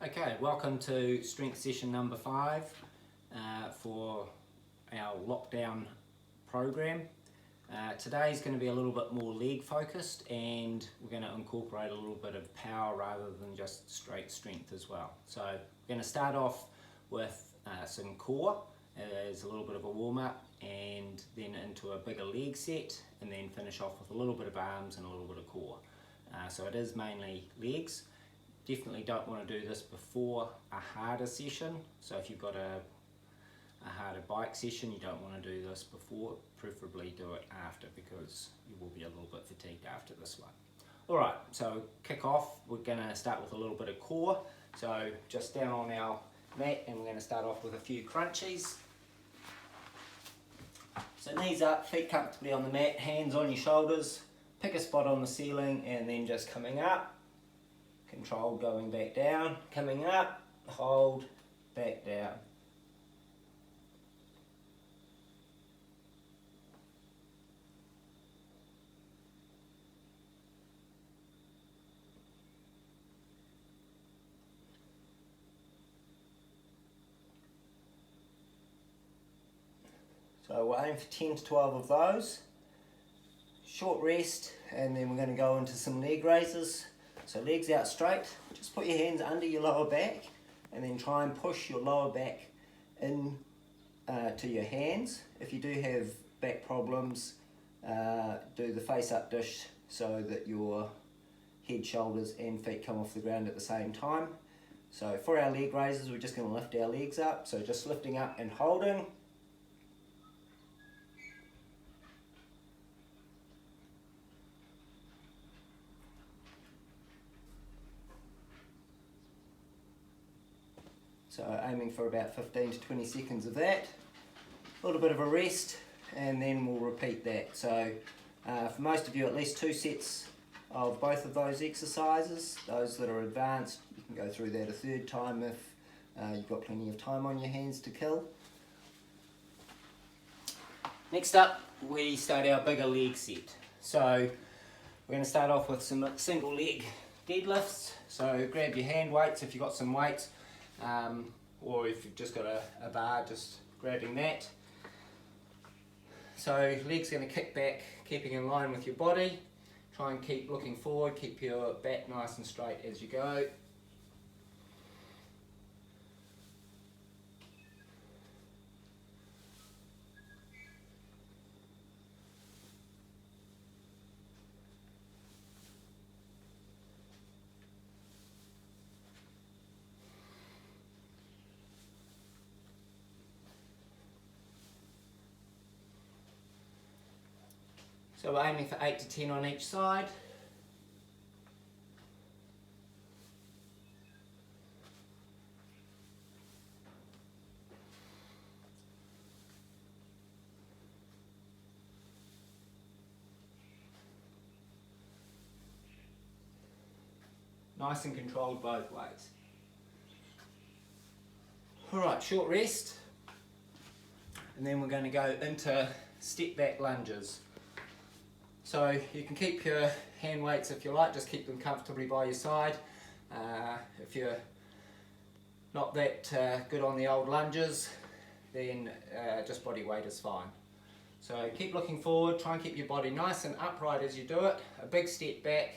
Okay, welcome to strength session number 5 for our lockdown program. Today's going to be a little bit more leg focused, and we're going to incorporate a little bit of power rather than just straight strength as well. So we're going to start off with some core as a little bit of a warm-up, and then into a bigger leg set, and then finish off with a little bit of arms and a little bit of core. So it is mainly legs. Definitely don't want to do this before a harder session. So if you've got a harder bike session, you don't want to do this before. Preferably do it after, because you will be a little bit fatigued after this one. Alright, so kick off. We're going to start with a little bit of core. So just down on our mat, and we're going to start off with a few crunchies. So knees up, feet comfortably on the mat, hands on your shoulders. Pick a spot on the ceiling and then just coming up. Control going back down, coming up, hold, back down. So we'll aim for 10 to 12 of those. Short rest, and then we're going to go into some leg raises. So legs out straight, just put your hands under your lower back and then try and push your lower back in to your hands. If you do have back problems, do the face up dish so that your head, shoulders and feet come off the ground at the same time. So for our leg raises, we're just going to lift our legs up, so just lifting up and holding. So aiming for about 15 to 20 seconds of that. A little bit of a rest, and then we'll repeat that. So for most of you, at least 2 sets of both of those exercises. Those that are advanced, you can go through that a third time if you've got plenty of time on your hands to kill. Next up, we start our bigger leg set. So we're going to start off with some single leg deadlifts. So grab your hand weights if you've got some weights. Or if you've just got a bar, just grabbing that. So legs going to kick back, keeping in line with your body. Try and keep looking forward, keep your back nice and straight as you go. So we're aiming for 8 to 10 on each side. Nice and controlled both ways. Alright, short rest. And then we're going to go into step back lunges. So you can keep your hand weights if you like, just keep them comfortably by your side. If you're not that good on the old lunges, then just body weight is fine. So keep looking forward, try and keep your body nice and upright as you do it. A big step back,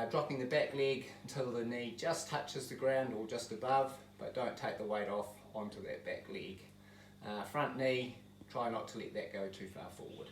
dropping the back leg until the knee just touches the ground or just above, but don't take the weight off onto that back leg. Front knee, try not to let that go too far forward.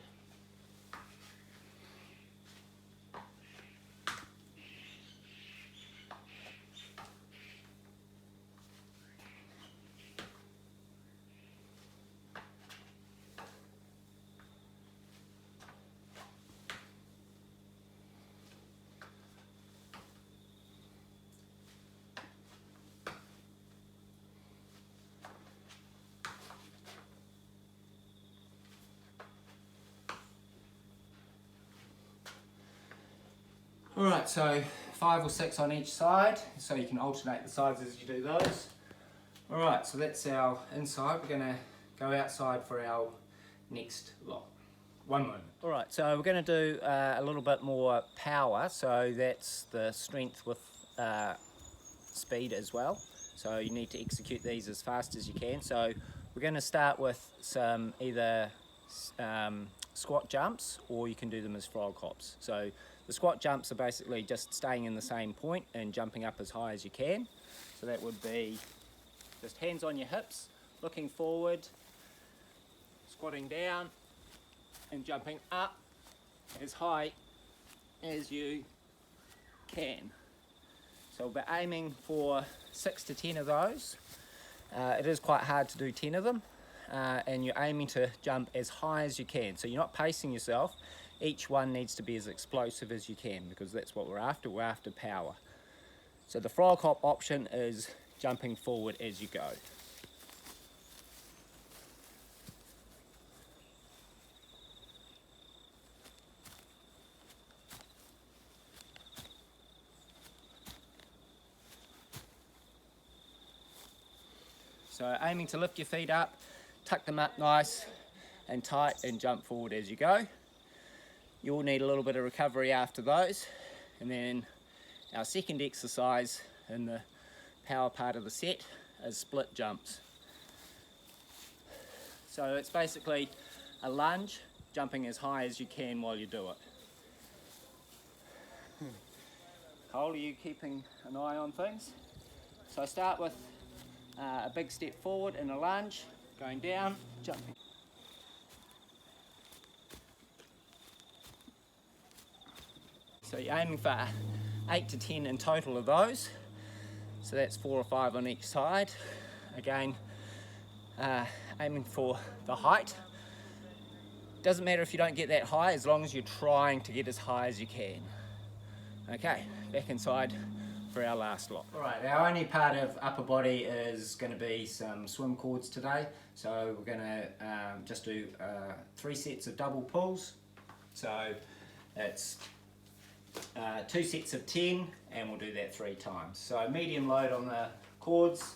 Alright, so 5 or 6 on each side, so you can alternate the sides as you do those. Alright, so that's our inside. We're going to go outside for our next lot. One moment. Alright, so we're going to do a little bit more power, so that's the strength with speed as well. So you need to execute these as fast as you can. So we're going to start with some either squat jumps, or you can do them as frog hops. So the squat jumps are basically just staying in the same point and jumping up as high as you can. So that would be just hands on your hips, looking forward, squatting down and jumping up as high as you can. So we'll be aiming for 6 to 10 of those. It is quite hard to do 10 of them, and you're aiming to jump as high as you can. So you're not pacing yourself. Each one needs to be as explosive as you can, because that's what we're after. We're after power. So the frog hop option is jumping forward as you go. So aiming to lift your feet up, tuck them up nice and tight, and jump forward as you go. You'll need a little bit of recovery after those. And then our second exercise in the power part of the set is split jumps. So it's basically a lunge, jumping as high as you can while you do it. Cole, are you keeping an eye on things? So I start with a big step forward in a lunge, going down, jumping. So you're aiming for 8 to 10 in total of those. So that's 4 or 5 on each side. Again, aiming for the height. Doesn't matter if you don't get that high, as long as you're trying to get as high as you can. Okay, back inside for our last lot. Alright, our only part of upper body is going to be some swim cords today. So we're going to just do 3 sets of double pulls. So it's 2 sets of 10, and we'll do that 3 times. So medium load on the cords.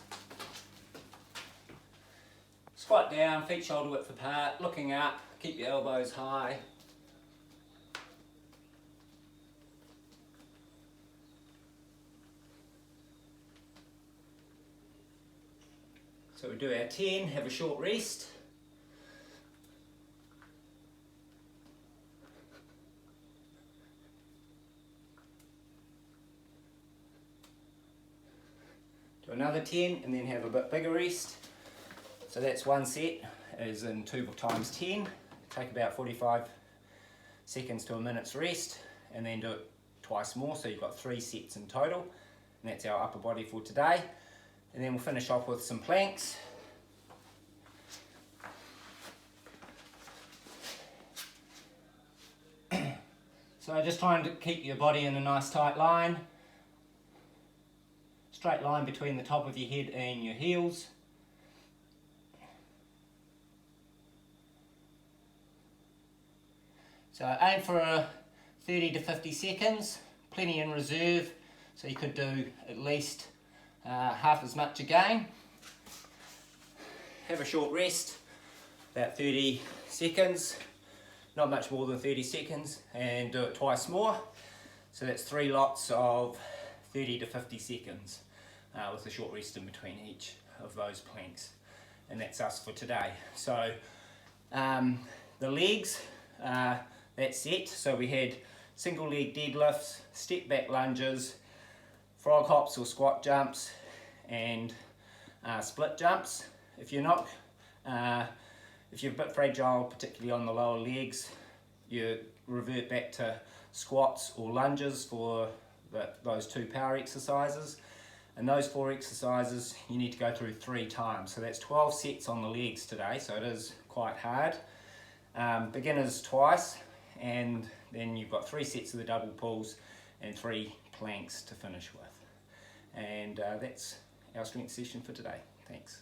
Squat down, feet shoulder width apart, looking up, keep your elbows high. So we do our 10, have a short rest. Do another 10 and then have a bit bigger rest. So that's 1 set, as in 2 times 10. Take about 45 seconds to a minute's rest, and then do it twice more, so you've got 3 sets in total. And that's our upper body for today. And then we'll finish off with some planks. So just trying to keep your body in a nice tight line. Straight line between the top of your head and your heels. So aim for 30 to 50 seconds, plenty in reserve, so you could do at least half as much again. Have a short rest, about 30 seconds, not much more than 30 seconds, and do it twice more. So that's 3 lots of 30 to 50 seconds with a short rest in between each of those planks. And that's us for today. So the legs, that's set. So we had single leg deadlifts, step back lunges, frog hops or squat jumps, and split jumps. If you're not, if you're a bit fragile, particularly on the lower legs, you revert back to squats or lunges for those 2 power exercises. And those 4 exercises you need to go through 3 times. So that's 12 sets on the legs today, so it is quite hard. Beginners twice, and then you've got 3 sets of the double pulls and 3 planks to finish with. And that's our strength session for today. Thanks.